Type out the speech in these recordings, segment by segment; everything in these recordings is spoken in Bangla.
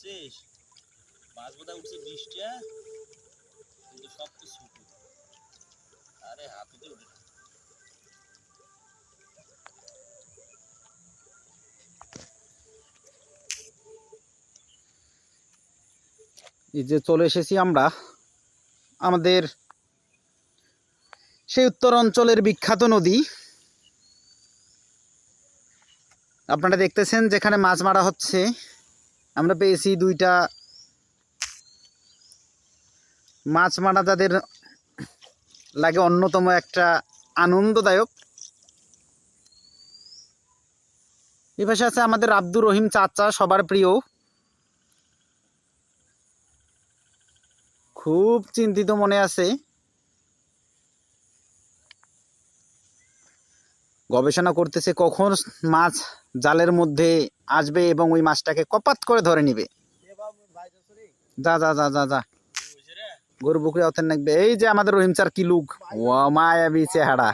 দেখছিস মাছ বোধহয় উঠছে 20টা, কিন্তু সব তো ছোট। আরে হাতে উঠে না। এই যে চলে এসেছি আমরা আমাদের সেই উত্তর অঞ্চলের বিখ্যাত নদী। আপনারা দেখতেছেন যেখানে মাছ মারা হচ্ছে। আমরা পেয়েছি 2টা মাছ মারা, যাদের লাগে অন্যতম একটা আনন্দদায়ক। এই পাশে আছে আমাদের আব্দুর রহিম চাচা, সবার প্রিয়। খুব চিন্তিত মনে আছে, গবেষণা করতেছে কখন মাছ জালের মধ্যে আসবে এবং ওই মাছটাকে কপাত করে ধরে নিবে। যা যা যা যা যা গরু বকরি অথেন নাকবে। এই যে আমাদের রহিম চার কি লুক, ও মায়াবী চেহারা।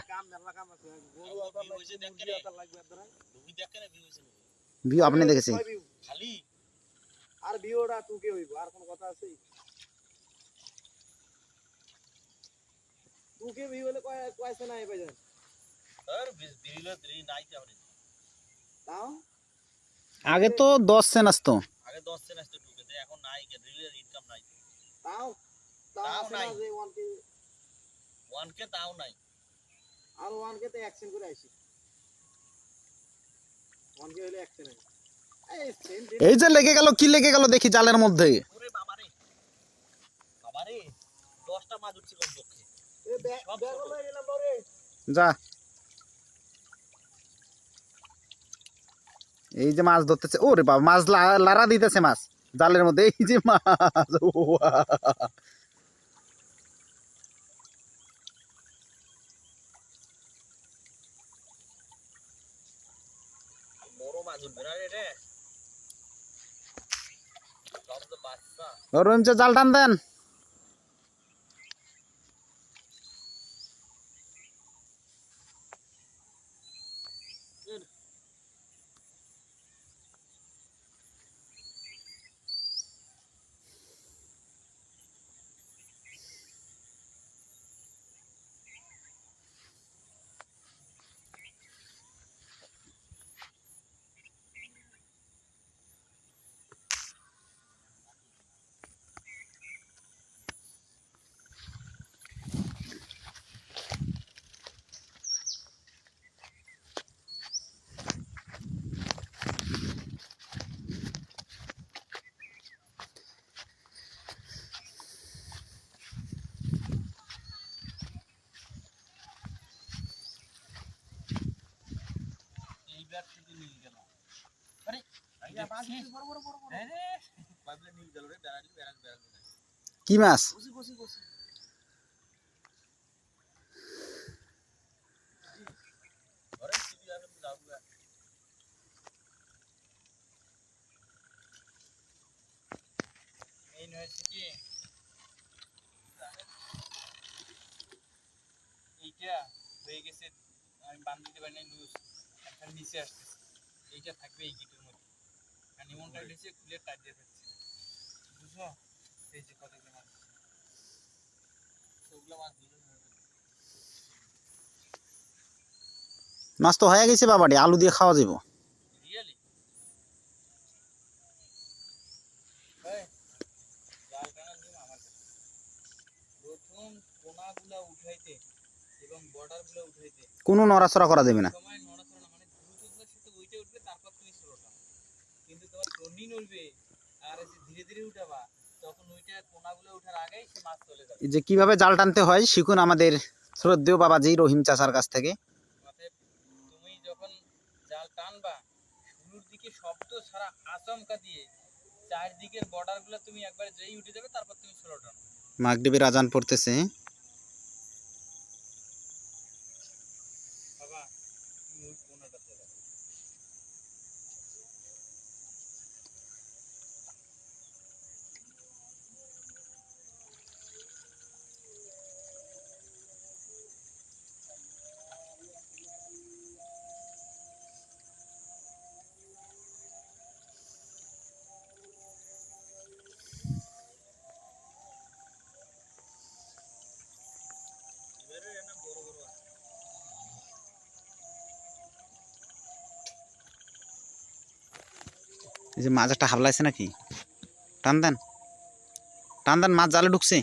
ভিউ আপনি দেখেছি খালি আর ভিউটা টুকে হইব, আর কোন কথা আছে? টুকে ভিউ হলে কয়ছে না এবারে আর বিরিলা দিলি নাই তাহলে। তাও আগে তো 10 সেন আসতো। আগে 10 সেন্ট আসতো টুকেতে, এখন নাই, রিলের ইনকাম নাই। তাও তাও নাই, যে 1k 1k তাও নাই। আর 1k তে 1 সেন্ট করে আইছি। 1k হলে 1 সেন্ট। এই যে লেগে গেল, কি লেগে গেল দেখি জালের মধ্যে। ওরে বাবারে বাবারে, 10টা মাছ উঠছে কমপক্ষে। এ ব্যাগ হলো এলাম বরে। যা, এই যে মাছ ধরতেছে। ওরে বাবা, মাছ লারা দিতেছে মাছ জালের মধ্যে। এই যে মাছ, বড় মাছ উঠবে না রে, সব তো বাচ্চা। রহিম চা জাল টান দেন। এইবার শুধু নীল গেল। আরে মাছ বড় বড় বড় বড়। আরে পাবলে নীল গেল রে, বেড়ালি বেড়াল বেড়াল। কি মাছ? বসি বসি বসি। আরে সিবি আমি যাবো। এই নয় কি এইটা হয়ে গেছে, আমি বান দিতে পারি না, লুজ এখন নিচে আসতেছে। এইটা থাকবে এই গিটের মধ্যে, আর নিমনটা উঠেছে, খুলে টাইট দিয়ে থাকছে, বুঝছো? এই যে কতগুলো মাছ, সবগুলো মাছ দুটো মাছ তো হয়ে গেছে বাবাটি, আলু দিয়ে খাওয়া যাবো। রিয়েলি। এই জাল টানার নিয়ম আমার কাছে, প্রথম কোনাগুলা উঠাইতে এবং বর্ডারগুলো উঠাইতে কোনো নড়াচড়া করা যাবে না। সময় নড়াচড়া না, মানে দ্রুততার সাথে ওইটা উঠবে, তারপর তুমি স্লোটা। কিন্তু তোমার টর্নিং উঠবে আর এসে ধীরে ধীরে উঠাবা, তখন ওইটা কোনাগুলো উঠার আগেই সে মাছ চলে যাবে। যে কিভাবে জাল টানতে হয় শিখুন আমাদের শ্রদ্ধেয় বাবাজি রহিম চাচার কাছ থেকে। মাথায় তুমি যখন জাল টানবা, শুরুর দিকে শব্দ ছাড়া আচমকা দিয়ে চারদিকের বর্ডারগুলো তুমি একবার যেই উঠে যাবে, তারপর তুমি স্লো টানো। মাগরিবের আজান পড়তেছে। বাবা তুমি ওই কোনাটাতে যাবে। এই যে মাছ একটা হাবলাইছে নাকি, টান দেন টান দেন, মাছ জালে ঢুকছে।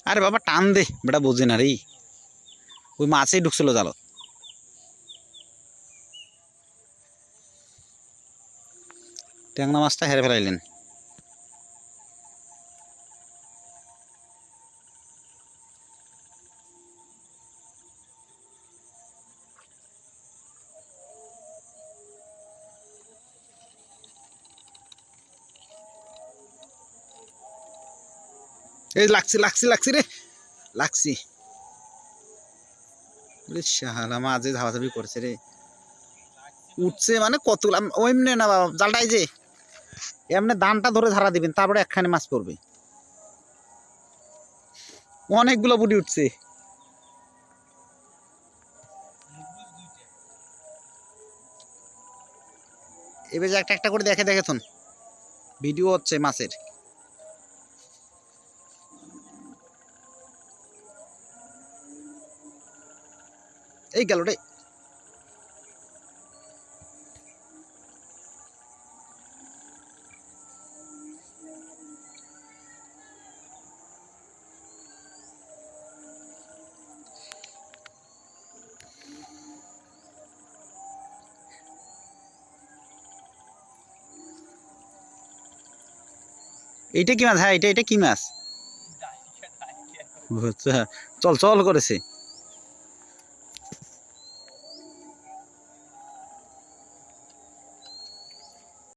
আরে বাবা টান দে, বেটা বোঝে না রে, ওই মাছেই ঢুকছিল জালত। ট্যাংরা মাছটা হেরে ফেলাইলেন। এই লাগছে লাগছে লাগছে রে, লাগছি। শালা মাঝে ধাবাধাবি করছে রে, উঠছে মানে কতগুলো ওইমনে না বাবা, জালটাই যে এমনি দানটা ধরে ধারা দিবেন, তারপরে একখানে মাছ পড়বে। অনেকগুলো বুটি উঠছে। এবার যে একটা একটা করে দেখে দেখে থন, ভিডিও হচ্ছে মাছের। এই গেল রে, এইটা কি মাছ? হ্যাঁ এটা এটা কি মাছ? ডাইকা ডাইকা আচ্ছা, চল চল করেছে।